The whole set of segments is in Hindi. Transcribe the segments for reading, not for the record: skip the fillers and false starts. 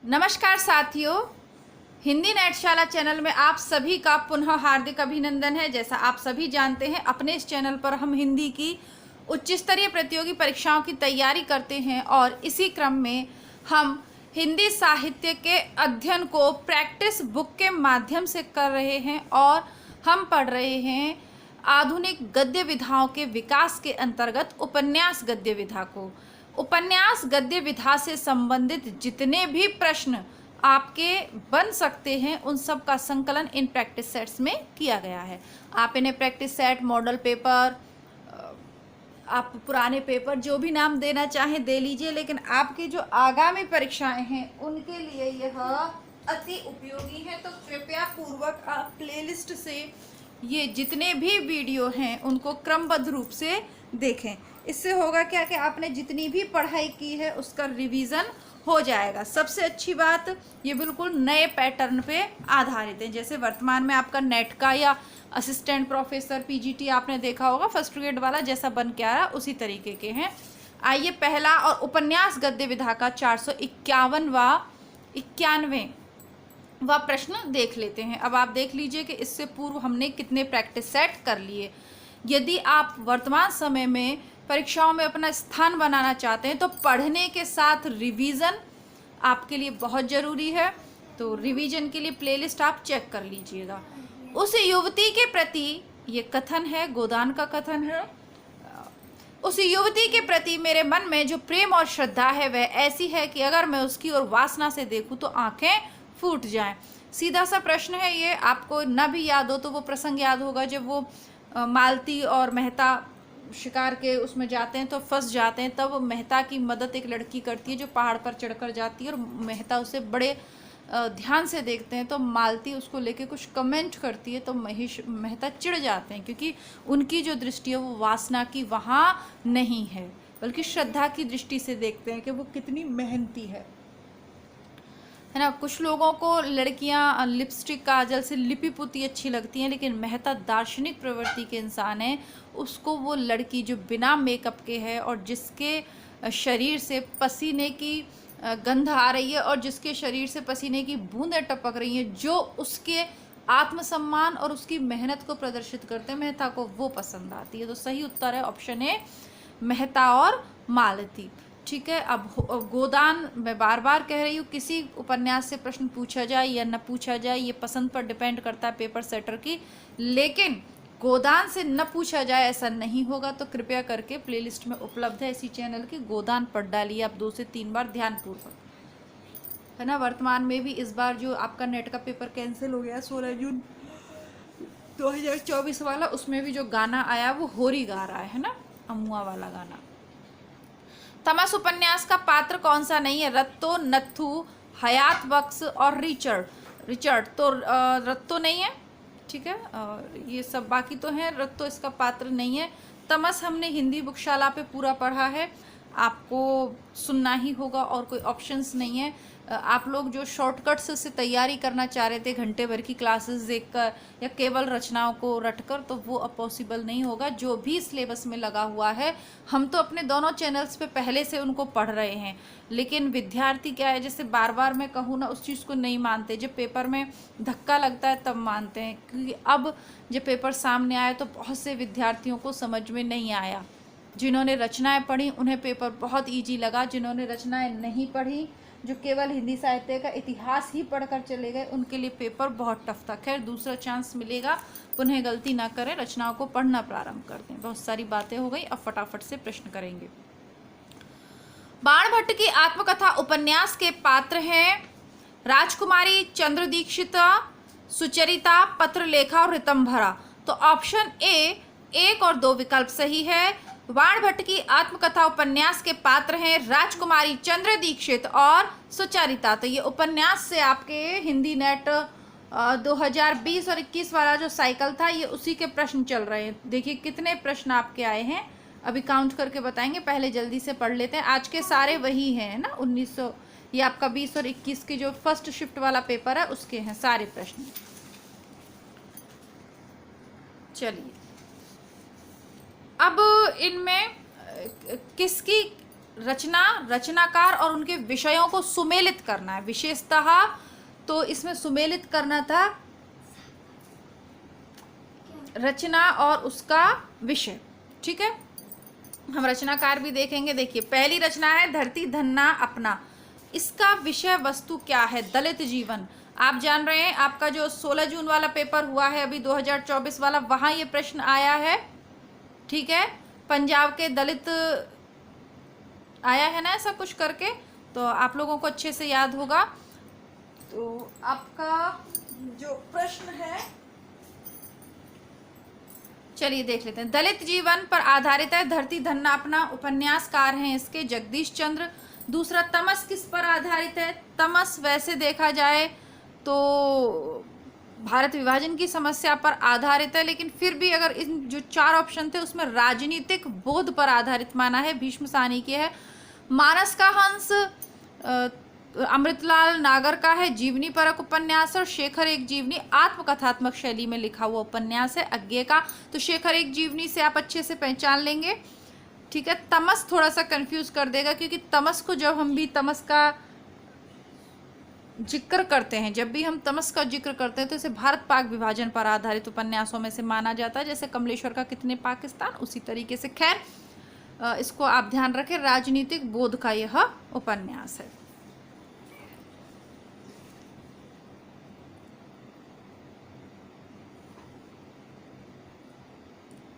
नमस्कार साथियों, हिंदी नेटशाला चैनल में आप सभी का पुनः हार्दिक अभिनंदन है। जैसा आप सभी जानते हैं, अपने इस चैनल पर हम हिंदी की उच्च स्तरीय प्रतियोगी परीक्षाओं की तैयारी करते हैं और इसी क्रम में हम हिंदी साहित्य के अध्ययन को प्रैक्टिस बुक के माध्यम से कर रहे हैं और हम पढ़ रहे हैं आधुनिक गद्य विधाओं के विकास के अंतर्गत उपन्यास गद्य विधा को। उपन्यास गद्य विधा से संबंधित जितने भी प्रश्न आपके बन सकते हैं उन सब का संकलन इन प्रैक्टिस सेट्स में किया गया है। आप इन्हें प्रैक्टिस सेट, मॉडल पेपर, आप पुराने पेपर जो भी नाम देना चाहें दे लीजिए, लेकिन आपकी जो आगामी परीक्षाएं हैं उनके लिए यह अति उपयोगी है। तो कृपया पूर्वक आप प्लेलिस्ट से ये जितने भी वीडियो हैं उनको क्रमबद्ध रूप से देखें। इससे होगा क्या कि आपने जितनी भी पढ़ाई की है उसका रिवीजन हो जाएगा। सबसे अच्छी बात, ये बिल्कुल नए पैटर्न पे आधारित है। जैसे वर्तमान में आपका नेट का या असिस्टेंट प्रोफेसर पीजीटी आपने देखा होगा फर्स्ट ग्रेड वाला जैसा बन के आ रहा, उसी तरीके के हैं। आइए पहला और उपन्यास गद्य विधा का 491वां प्रश्न देख लेते हैं। अब आप देख लीजिए कि इससे पूर्व हमने कितने प्रैक्टिस सेट कर लिए। यदि आप वर्तमान समय में परीक्षाओं में अपना स्थान बनाना चाहते हैं तो पढ़ने के साथ रिवीजन आपके लिए बहुत ज़रूरी है। तो रिवीजन के लिए प्लेलिस्ट आप चेक कर लीजिएगा। उस युवती के प्रति, ये कथन है, गोदान का कथन है, उस युवती के प्रति मेरे मन में जो प्रेम और श्रद्धा है वह ऐसी है कि अगर मैं उसकी ओर वासना से देखूं तो आंखें फूट जाएं। सीधा सा प्रश्न है ये। आपको न भी याद हो तो वो प्रसंग याद होगा जब वो मालती और मेहता शिकार के उसमें जाते हैं तो फंस जाते हैं। तब मेहता की मदद एक लड़की करती है जो पहाड़ पर चढ़कर जाती है और मेहता उसे बड़े ध्यान से देखते हैं। तो मालती उसको लेके कुछ कमेंट करती है तो मेहता चिढ़ जाते हैं, क्योंकि उनकी जो दृष्टि है वो वासना की वहाँ नहीं है बल्कि श्रद्धा की दृष्टि से देखते हैं कि वो कितनी मेहनती है ना। कुछ लोगों को लड़कियां लिपस्टिक काजल से लिपि पुती अच्छी लगती हैं, लेकिन मेहता दार्शनिक प्रवृत्ति के इंसान है। उसको वो लड़की जो बिना मेकअप के है और जिसके शरीर से पसीने की गंध आ रही है और जिसके शरीर से पसीने की बूंदें टपक रही हैं, जो उसके आत्मसम्मान और उसकी मेहनत को प्रदर्शित करते हैं, मेहता को वो पसंद आती है। तो सही उत्तर है ऑप्शन ए, मेहता और मालती। ठीक है। अब गोदान, मैं बार बार कह रही हूँ, किसी उपन्यास से प्रश्न पूछा जाए या न पूछा जाए ये पसंद पर डिपेंड करता है पेपर सेटर की, लेकिन गोदान से न पूछा जाए ऐसा नहीं होगा। तो कृपया करके प्लेलिस्ट में उपलब्ध है इसी चैनल की, गोदान पढ़ डालिए आप 2 से 3 बार ध्यानपूर्वक, है ना। वर्तमान में भी इस बार जो आपका नेट का पेपर कैंसिल हो गया 16 जून 2024 वाला, उसमें भी जो गाना आया वो होरी गा रहा है ना, अमुआ वाला गाना। तमस उपन्यास का पात्र कौन सा नहीं है? रत्तो, नत्थू, हयात बख्श और रिचर्ड। तो रत्तो नहीं है, ठीक है। ये सब बाकी तो हैं, रत्तो इसका पात्र नहीं है। तमस हमने हिंदी बुकशाला पे पूरा पढ़ा है, आपको सुनना ही होगा और कोई ऑप्शंस नहीं है। आप लोग जो शॉर्टकट्स से तैयारी करना चाह रहे थे घंटे भर की क्लासेस देखकर या केवल रचनाओं को रटकर, तो वो अब पॉसिबल नहीं होगा। जो भी सिलेबस में लगा हुआ है हम तो अपने दोनों चैनल्स पे पहले से उनको पढ़ रहे हैं, लेकिन विद्यार्थी क्या है, जैसे बार बार मैं कहूँ ना, उस चीज़ को नहीं मानते। जब पेपर में धक्का लगता है तब मानते हैं, क्योंकि अब जब पेपर सामने आया तो बहुत से विद्यार्थियों को समझ में नहीं आया। जिन्होंने रचनाएं पढ़ी उन्हें पेपर बहुत ईजी लगा, जिन्होंने रचनाएं नहीं पढ़ी, जो केवल हिंदी साहित्य का इतिहास ही पढ़कर चले गए, उनके लिए पेपर बहुत टफ था। खैर, दूसरा चांस मिलेगा, पुनः गलती ना करें, रचनाओं को पढ़ना प्रारंभ कर दें। बहुत सारी बातें हो गई, अब फटाफट से प्रश्न करेंगे। बाणभट्ट की आत्मकथा उपन्यास के पात्र हैं राजकुमारी, चंद्र दीक्षिता, सुचरिता, पत्रलेखा और ऋतंभरा। तो ऑप्शन ए 1 और 2 विकल्प सही है। बाणभट्ट की आत्मकथा उपन्यास के पात्र हैं राजकुमारी, चंद्र दीक्षित और सुचरिता। तो ये उपन्यास से आपके हिंदी नेट 2020 और 21 वाला जो साइकिल था, ये उसी के प्रश्न चल रहे हैं। देखिए कितने प्रश्न आपके आए हैं, अभी काउंट करके बताएंगे, पहले जल्दी से पढ़ लेते हैं। आज के सारे वही हैं ना, 1900, ये आपका 20 और 21 की जो फर्स्ट शिफ्ट वाला पेपर है उसके हैं सारे प्रश्न। चलिए, अब इनमें किसकी रचनाकार और उनके विषयों को सुमेलित करना है विशेषतः। तो इसमें सुमेलित करना था रचना और उसका विषय। ठीक है, हम रचनाकार भी देखेंगे। देखिए, पहली रचना है धरती धन्ना अपना। इसका विषय वस्तु क्या है? दलित जीवन। आप जान रहे हैं, आपका जो 16 जून वाला पेपर हुआ है अभी 2024 वाला, वहाँ ये प्रश्न आया है। ठीक है, पंजाब के दलित आया है ना ऐसा कुछ करके, तो आप लोगों को अच्छे से याद होगा। तो आपका जो प्रश्न है, चलिए देख लेते हैं। दलित जीवन पर आधारित है धरती धन्ना अपना। उपन्यासकार हैं इसके जगदीश चंद्र। दूसरा, तमस किस पर आधारित है? तमस वैसे देखा जाए तो भारत विभाजन की समस्या पर आधारित है, लेकिन फिर भी अगर इन जो 4 ऑप्शन थे उसमें राजनीतिक बोध पर आधारित माना है, भीष्म सानी की है। मानस का हंस अमृतलाल नागर का है, जीवनी परक उपन्यास। और शेखर एक जीवनी आत्मकथात्मक शैली में लिखा हुआ उपन्यास है अज्ञे का। तो शेखर एक जीवनी से आप अच्छे से पहचान लेंगे। ठीक है, तमस थोड़ा सा कंफ्यूज कर देगा, क्योंकि तमस को जब हम भी तमस का जिक्र करते हैं, जब भी हम तमस का जिक्र करते हैं तो इसे भारत पाक विभाजन पर आधारित उपन्यासों में से माना जाता है, जैसे कमलेश्वर का कितने पाकिस्तान, उसी तरीके से। खैर, इसको आप ध्यान रखें, राजनीतिक बोध का यह उपन्यास है।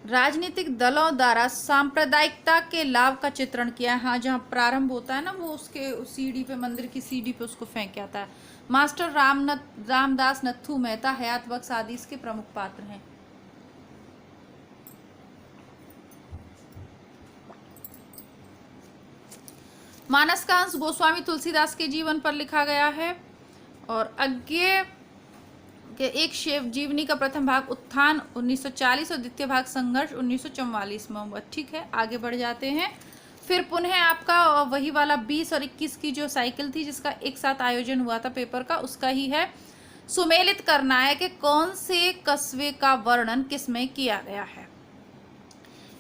राजनीतिक दलों द्वारा सांप्रदायिकता के लाभ का चित्रण किया है। हाँ, जहाँ प्रारंभ होता है ना, वो उसके सीढ़ी पे, मंदिर की सीढ़ी पे उसको फेंक के आता है। मास्टर रामदास नथु मेहता, हयात बख्श आदि इसके प्रमुख पात्र हैं। मानस का अंश गोस्वामी तुलसीदास के जीवन पर लिखा गया है। और अज्ञे के एक शिव जीवनी का प्रथम भाग उत्थान 1940 और द्वितीय भाग संघर्ष 1944 में हुआ। ठीक है, आगे बढ़ जाते हैं। फिर पुनः आपका वही वाला 20 और 21 की जो साइकिल थी, जिसका एक साथ आयोजन हुआ था पेपर का, उसका ही है। सुमेलित करना है कि कौन से कस्बे का वर्णन किसमें किया गया है।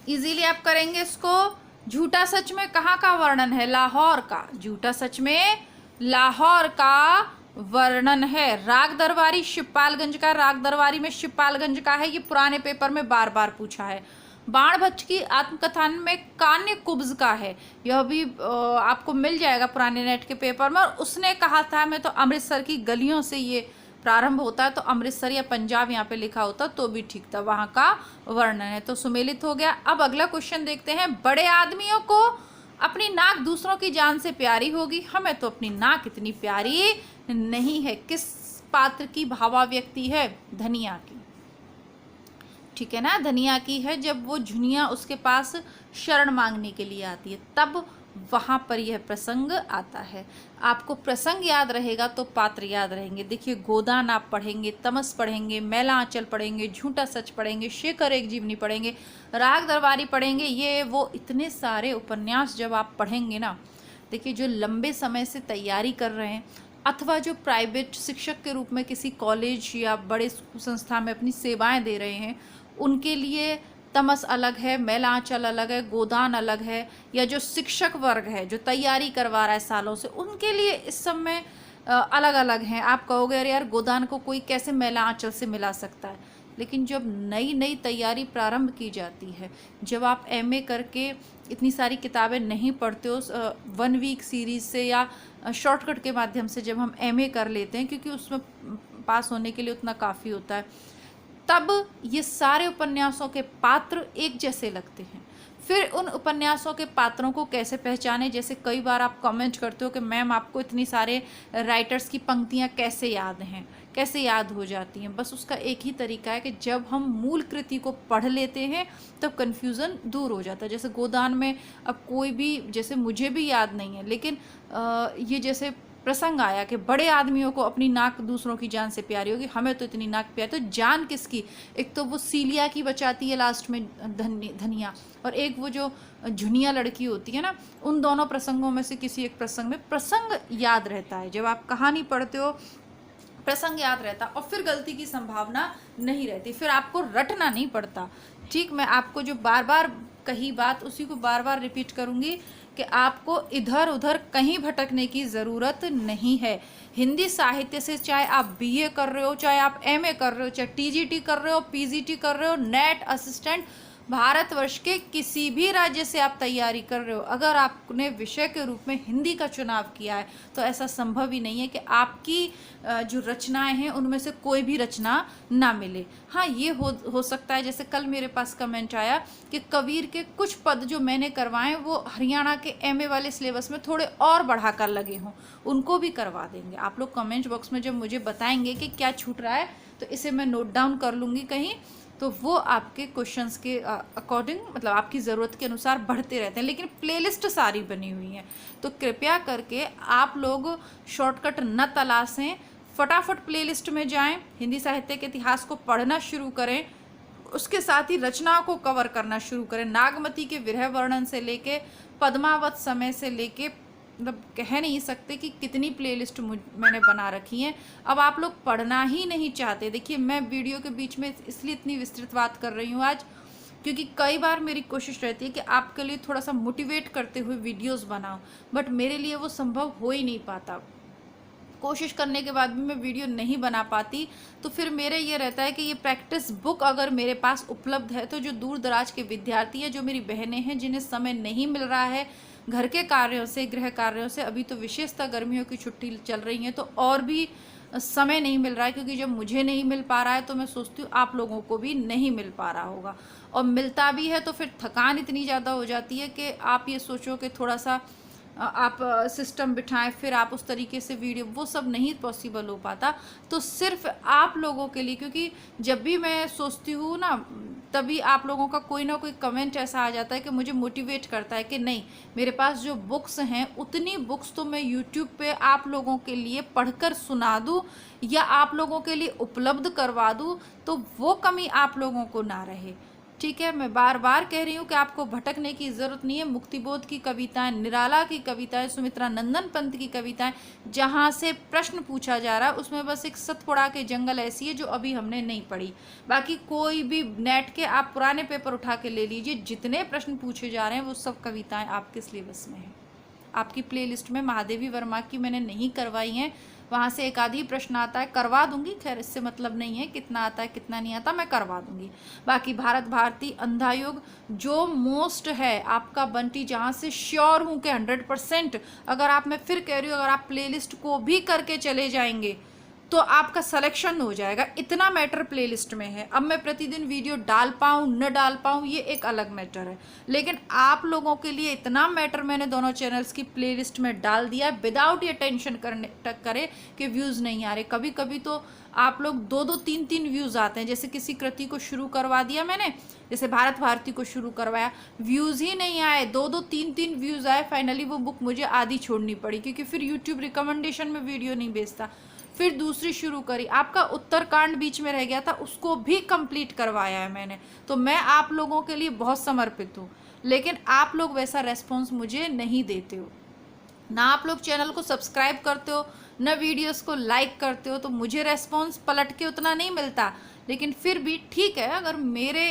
इजीली आप करेंगे इसको। झूठा सच में कहाँ का वर्णन है? लाहौर का। झूठा सच में लाहौर का वर्णन है। राग दरबारी शिवपालगंज का। राग दरबारी में शिवपालगंज का है, ये पुराने पेपर में बार बार पूछा है। बाण भट्ट की आत्मकथान में कान्य कुब्ज का है, यह भी आपको मिल जाएगा पुराने नेट के पेपर में। और उसने कहा था मैं तो अमृतसर की गलियों से ये प्रारंभ होता है, तो अमृतसर या पंजाब यहाँ पे लिखा होता तो भी ठीक था, वहाँ का वर्णन है। तो सुमेलित हो गया। अब अगला क्वेश्चन देखते हैं। बड़े आदमियों को अपनी नाक दूसरों की जान से प्यारी होगी, हमें तो अपनी नाक इतनी प्यारी नहीं है। किस पात्र की भावाव्यक्ति है? धनिया की। ठीक है ना, धनिया की है। जब वो झुनिया उसके पास शरण मांगने के लिए आती है, तब वहाँ पर यह प्रसंग आता है। आपको प्रसंग याद रहेगा तो पात्र याद रहेंगे। देखिए, गोदान आप पढ़ेंगे, तमस पढ़ेंगे, मैला आंचल पढ़ेंगे, झूठा सच पढ़ेंगे, शेखर एक जीवनी पढ़ेंगे, राग दरबारी पढ़ेंगे। ये वो इतने सारे उपन्यास जब आप पढ़ेंगे ना, देखिए जो लंबे समय से तैयारी कर रहे हैं अथवा जो प्राइवेट शिक्षक के रूप में किसी कॉलेज या बड़े संस्था में अपनी सेवाएं दे रहे हैं, उनके लिए तमस अलग है, मैला आंचल अलग है, गोदान अलग है। या जो शिक्षक वर्ग है जो तैयारी करवा रहा है सालों से, उनके लिए इस सब में अलग अलग हैं। आप कहोगे अरे यार, गोदान को कोई कैसे मैला आंचल से मिला सकता है? लेकिन जब नई नई तैयारी प्रारंभ की जाती है, जब आप एमए करके इतनी सारी किताबें नहीं पढ़ते हो 1 वीक सीरीज से या शॉर्टकट के माध्यम से, जब हम एमए कर लेते हैं, क्योंकि उसमें पास होने के लिए उतना काफ़ी होता है, तब ये सारे उपन्यासों के पात्र एक जैसे लगते हैं। फिर उन उपन्यासों के पात्रों को कैसे पहचाने? जैसे कई बार आप कमेंट करते हो कि मैम आपको इतनी सारे राइटर्स की पंक्तियाँ कैसे याद हैं, कैसे याद हो जाती हैं? बस उसका एक ही तरीका है कि जब हम मूल कृति को पढ़ लेते हैं तब कन्फ्यूज़न दूर हो जाता है। जैसे गोदान में अब कोई भी, जैसे मुझे भी याद नहीं है, लेकिन ये जैसे प्रसंग आया कि बड़े आदमियों को अपनी नाक दूसरों की जान से प्यारी होगी, हमें तो इतनी नाक प्यारी। तो जान किसकी? एक तो वो सीलिया की बचाती है लास्ट में धनिया, और एक वो जो झुनिया लड़की होती है ना, उन दोनों प्रसंगों में से किसी एक प्रसंग में प्रसंग याद रहता है। जब आप कहानी पढ़ते हो प्रसंग याद रहता, और फिर गलती की संभावना नहीं रहती, फिर आपको रटना नहीं पड़ता। ठीक, मैं आपको जो बार बार कही बात उसी को बार बार रिपीट करूँगी कि आपको इधर उधर कहीं भटकने की ज़रूरत नहीं है। हिंदी साहित्य से चाहे आप बीए कर रहे हो, चाहे आप एमए कर रहे हो, चाहे टीजीटी कर रहे हो, पीजीटी कर रहे हो, नेट असिस्टेंट, भारतवर्ष के किसी भी राज्य से आप तैयारी कर रहे हो, अगर आपने विषय के रूप में हिंदी का चुनाव किया है तो ऐसा संभव ही नहीं है कि आपकी जो रचनाएं हैं उनमें से कोई भी रचना ना मिले। हाँ, ये हो सकता है, जैसे कल मेरे पास कमेंट आया कि कबीर के कुछ पद जो मैंने करवाए वो हरियाणा के एमए वाले सिलेबस में थोड़े और बढ़ाकर लगे हों, उनको भी करवा देंगे। आप लोग कमेंट बॉक्स में जब मुझे बताएंगे कि क्या छूट रहा है तो इसे मैं नोट डाउन कर लूँगी कहीं, तो वो आपके क्वेश्चंस के अकॉर्डिंग, मतलब आपकी ज़रूरत के अनुसार बढ़ते रहते हैं, लेकिन प्लेलिस्ट सारी बनी हुई है। तो कृपया करके आप लोग शॉर्टकट न तलाशें, फटाफट प्लेलिस्ट में जाएं, हिंदी साहित्य के इतिहास को पढ़ना शुरू करें, उसके साथ ही रचनाओं को कवर करना शुरू करें। नागमती के विरह वर्णन से लेके पद्मावत समय से लेके, मतलब कह नहीं सकते कि कितनी प्लेलिस्ट मैंने बना रखी है। अब आप लोग पढ़ना ही नहीं चाहते। देखिए, मैं वीडियो के बीच में इसलिए इतनी विस्तृत बात कर रही हूँ आज, क्योंकि कई बार मेरी कोशिश रहती है कि आपके लिए थोड़ा सा मोटिवेट करते हुए वीडियोस बनाऊं, बट मेरे लिए वो संभव हो ही नहीं पाता। कोशिश करने के बाद भी मैं वीडियो नहीं बना पाती, तो फिर मेरे ये रहता है कि ये प्रैक्टिस बुक अगर मेरे पास उपलब्ध है तो जो दूर दराज के विद्यार्थी हैं, जो मेरी बहनें हैं जिन्हें समय नहीं मिल रहा है घर के कार्यों से, गृह कार्यों से, अभी तो विशेषतः गर्मियों की छुट्टी चल रही है तो और भी समय नहीं मिल रहा है, क्योंकि जब मुझे नहीं मिल पा रहा है तो मैं सोचती हूँ आप लोगों को भी नहीं मिल पा रहा होगा, और मिलता भी है तो फिर थकान इतनी ज़्यादा हो जाती है कि आप ये सोचो कि थोड़ा सा आप सिस्टम बिठाएं, फिर आप उस तरीके से वीडियो, वो सब नहीं पॉसिबल हो पाता। तो सिर्फ आप लोगों के लिए, क्योंकि जब भी मैं सोचती हूँ ना, तभी आप लोगों का कोई ना कोई कमेंट ऐसा आ जाता है कि मुझे मोटिवेट करता है कि नहीं, मेरे पास जो बुक्स हैं उतनी बुक्स तो मैं यूट्यूब पे आप लोगों के लिए पढ़कर सुना दूँ या आप लोगों के लिए उपलब्ध करवा दूँ, तो वो कमी आप लोगों को ना रहे। ठीक है, मैं बार बार कह रही हूँ कि आपको भटकने की ज़रूरत नहीं है। मुक्तिबोध की कविताएं, निराला की कविताएं, सुमित्रा नंदन पंत की कविताएं, जहाँ से प्रश्न पूछा जा रहा है उसमें बस एक सतपुड़ा के जंगल ऐसी है जो अभी हमने नहीं पढ़ी। बाकी कोई भी नेट के आप पुराने पेपर उठा के ले लीजिए, जितने प्रश्न पूछे जा रहे हैं वो सब कविताएँ आपके सिलेबस में हैं। आपकी प्लेलिस्ट में महादेवी वर्मा की मैंने नहीं करवाई हैं, वहाँ से एक आधी प्रश्न आता है, करवा दूंगी, खैर इससे मतलब नहीं है कितना आता है कितना नहीं आता, मैं करवा दूंगी। बाकी भारत भारती, अंधा युग जो मोस्ट है आपका बंटी, जहाँ से श्योर हूँ कि 100%, अगर आप, मैं फिर कह रही हूँ, अगर आप प्लेलिस्ट को भी करके चले जाएंगे तो आपका सिलेक्शन हो जाएगा, इतना मैटर प्लेलिस्ट में है। अब मैं प्रतिदिन वीडियो डाल पाऊँ न डाल पाऊँ ये एक अलग मैटर है, लेकिन आप लोगों के लिए इतना मैटर मैंने दोनों चैनल्स की प्लेलिस्ट में डाल दिया विदाउट ये टेंशन करे कि व्यूज़ नहीं आ रहे। कभी कभी तो आप लोग 2-2, 3-3 व्यूज़ आते हैं। जैसे किसी कृति को शुरू करवा दिया मैंने, जैसे भारत भारती को शुरू करवाया, व्यूज़ ही नहीं आए, 2-2, 3-3 व्यूज़ आए, फाइनली वो बुक मुझे आधी छोड़नी पड़ी, क्योंकि फिर यूट्यूब रिकमेंडेशन में वीडियो नहीं भेजता। फिर दूसरी शुरू करी, आपका उत्तरकांड बीच में रह गया था, उसको भी कंप्लीट करवाया है मैंने। तो मैं आप लोगों के लिए बहुत समर्पित हूँ, लेकिन आप लोग वैसा रेस्पॉन्स मुझे नहीं देते हो, ना आप लोग चैनल को सब्सक्राइब करते हो, ना वीडियोस को लाइक करते हो, तो मुझे रेस्पॉन्स पलट के उतना नहीं मिलता। लेकिन फिर भी ठीक है, अगर मेरे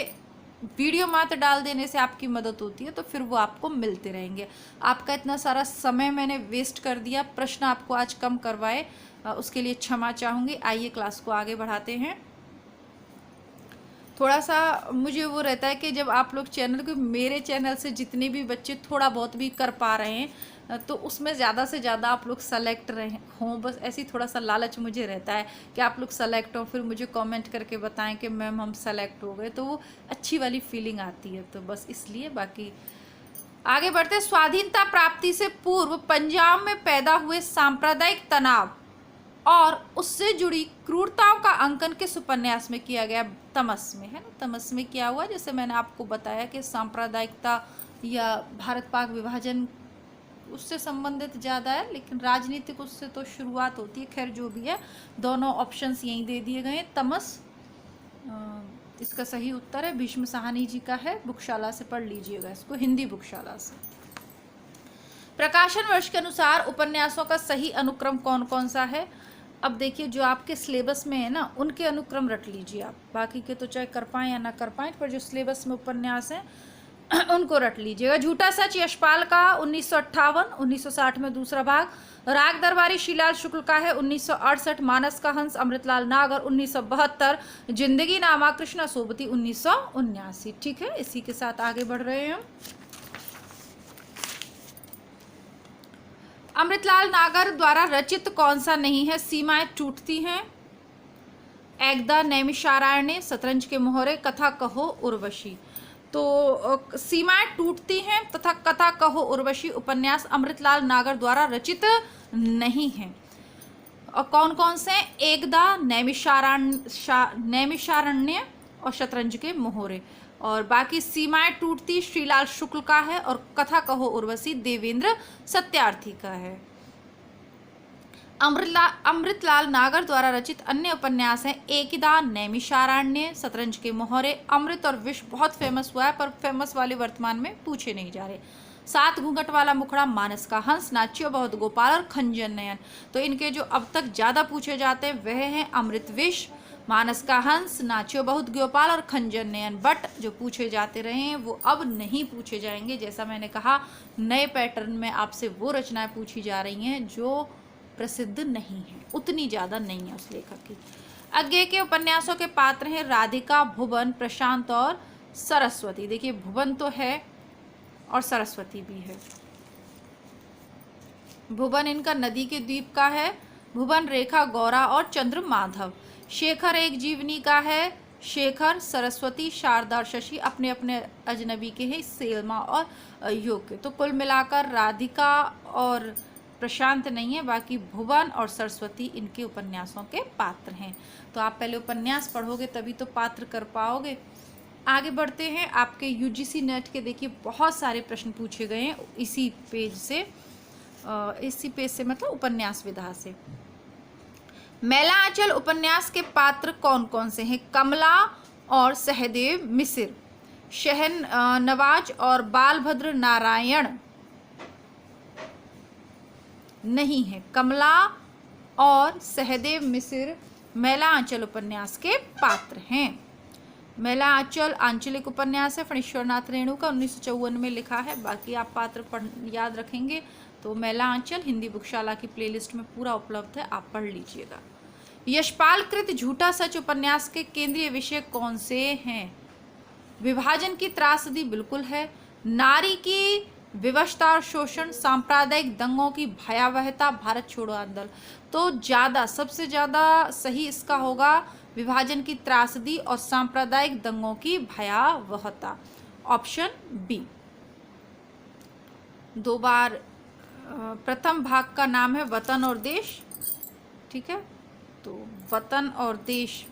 वीडियो मात्र डाल देने से आपकी मदद होती है तो फिर वो आपको मिलते रहेंगे। आपका इतना सारा समय मैंने वेस्ट कर दिया, प्रश्न आपको आज कम करवाए, उसके लिए क्षमा चाहूँगी। आइए क्लास को आगे बढ़ाते हैं। थोड़ा सा मुझे वो रहता है कि जब आप लोग चैनल को, मेरे चैनल से जितने भी बच्चे थोड़ा बहुत भी कर पा रहे हैं तो उसमें ज़्यादा से ज़्यादा आप लोग सेलेक्ट रहे हों, बस ऐसी थोड़ा सा लालच मुझे रहता है कि आप लोग सेलेक्ट हो, फिर मुझे कमेंट करके बताएं कि मैम हम सेलेक्ट हो गए, तो वो अच्छी वाली फीलिंग आती है, तो बस इसलिए। बाकी आगे बढ़ते। स्वाधीनता प्राप्ति से पूर्व पंजाब में पैदा हुए सांप्रदायिक तनाव और उससे जुड़ी क्रूरताओं का अंकन किस उपन्यास में किया गया? तमस में, है ना। तमस में क्या हुआ, जैसे मैंने आपको बताया कि सांप्रदायिकता या भारत पाक विभाजन उससे संबंधित ज़्यादा है, लेकिन राजनीतिक उससे तो शुरुआत होती है। खैर जो भी है, दोनों ऑप्शंस यहीं दे दिए गए हैं। तमस इसका सही उत्तर है, भीष्म साहनी जी का है, बुकशाला से पढ़ लीजिएगा इसको, हिंदी बुकशाला से। प्रकाशन वर्ष के अनुसार उपन्यासों का सही अनुक्रम कौन कौन सा है? अब देखिए, जो आपके सिलेबस में है ना, उनके अनुक्रम रट लीजिए आप, बाकी के तो चाहे कर पाएँ या ना कर पाएँ, पर जो सिलेबस में उपन्यास हैं उनको रट लीजिएगा। झूठा सच यशपाल का 1958, 1960 में दूसरा भाग। राग दरबारी श्रीलाल शुक्ल का है 1968। मानस का हंस अमृतलाल नागर 1972। जिंदगी नामा कृष्णा सोबती 1979। ठीक है, इसी के साथ आगे बढ़ रहे हैं। अमृतलाल नागर द्वारा रचित कौन सा नहीं है? सीमाएं टूटती हैं, एकदा नैमिषारण्य, शतरंज के मोहरे, कथा कहो उर्वशी। तो सीमाएं टूटती हैं तथा कथा कहो उर्वशी उपन्यास अमृतलाल नागर द्वारा रचित नहीं है। और कौन कौन से? एकदा नैमिषारण्य और शतरंज के मोहरे। और बाकी सीमाएं टूटती श्रीलाल शुक्ल का है और कथा कहो उर्वशी देवेंद्र सत्यार्थी का है। अमृतलाल नागर द्वारा रचित अन्य उपन्यास हैं एकदा नैमिषारण्य, शतरंज के मोहरे। अमृत और विष बहुत फेमस हुआ है, पर फेमस वाले वर्तमान में पूछे नहीं जा रहे। सात घूंघट वाला मुखड़ा, मानस का हंस, नाच्यो बहुत गोपाल और खंजन नयन। तो इनके जो अब तक ज्यादा पूछे जाते हैं वह हैं अमृत विष, मानस का हंस, नाच्यो बहुत गोपाल और खंजन नयन। बट जो पूछे जाते रहे हैं वो अब नहीं पूछे जाएंगे। जैसा मैंने कहा, नए पैटर्न में आपसे वो रचनाएं पूछी जा रही हैं जो प्रसिद्ध नहीं है, उतनी ज्यादा नहीं है उस लेखक की। आगे के उपन्यासों के पात्र हैं राधिका, भुवन, प्रशांत और सरस्वती। देखिए, भुवन तो है और सरस्वती भी है। भुवन इनका नदी के द्वीप का है। भुवन, रेखा, गौरा और चंद्र माधव। शेखर एक जीवनी का है। शेखर, सरस्वती, शारदा और शशि अपने अपने अजनबी के हैं, सेल्मा और योग के। तो कुल मिलाकर राधिका और प्रशांत नहीं है, बाकी भुवन और सरस्वती इनके उपन्यासों के पात्र हैं। तो आप पहले उपन्यास पढ़ोगे तभी तो पात्र कर पाओगे। आगे बढ़ते हैं। आपके यूजीसी नेट के देखिए बहुत सारे प्रश्न पूछे गए हैं इसी पेज से मतलब उपन्यास विधा से। मैला आंचल उपन्यास के पात्र कौन कौन से हैं? कमला और सहदेव मिसिर, शहन नवाज और बालभद्र नारायण नहीं है। कमला और सहदेव मिसिर मैला आंचल उपन्यास के पात्र हैं। मैला आंचल आंचलिक उपन्यास है, फणीश्वरनाथ रेणु का 1954 में लिखा है। बाकी आप पात्र याद रखेंगे तो मैला आंचल हिंदी बुकशाला की प्लेलिस्ट में पूरा उपलब्ध है, आप पढ़ लीजिएगा। यशपाल कृत झूठा सच उपन्यास के केंद्रीय विषय कौन से हैं? विभाजन की त्रासदी बिल्कुल है, नारी की विवशता और शोषण, सांप्रदायिक दंगों की भयावहता, भारत छोड़ो आंदोलन। तो सबसे ज्यादा सही इसका होगा विभाजन की त्रासदी और सांप्रदायिक दंगों की भयावहता, ऑप्शन बी। दो बार प्रथम भाग का नाम है वतन और देश। ठीक है, तो वतन और देश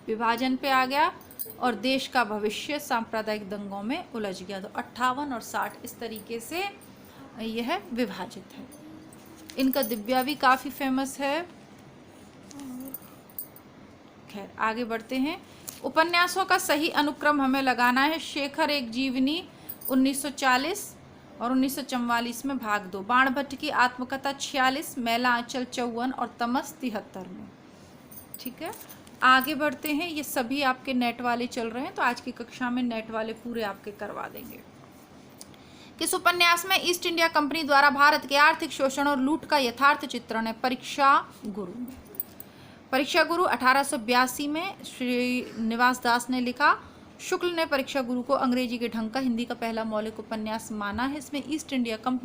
विभाजन पे आ गया और देश का भविष्य सांप्रदायिक दंगों में उलझ गया। तो 58 और 60 इस तरीके से यह विभाजित है। इनका दिव्या भी काफ़ी फेमस है। खैर, आगे बढ़ते हैं। उपन्यासों का सही अनुक्रम हमें लगाना है। शेखर एक जीवनी 1940 और 1944 में भाग 2, बाणभट्ट की आत्मकथा 46, मैला आंचल 54 और तमस 73 में। ठीक है, आगे बढ़ते हैं। ये सभी आपके नेट वाले चल रहे हैं, तो आज की कक्षा में नेट वाले पूरे आपके करवा देंगे। किस उपन्यास में ईस्ट इंडिया कंपनी द्वारा भारत के आर्थिक शोषण और लूट का यथार्थ चित्रण है? परीक्षा गुरु। परीक्षा गुरु 1882 में श्रीनिवास दास ने लिखा। शुक्ल ने परीक्षा गुरु को अंग्रेजी के ढंग का हिंदी का पहला मौलिक उपन्यास माना है। इसमें ईस्ट इंडिया कंपनी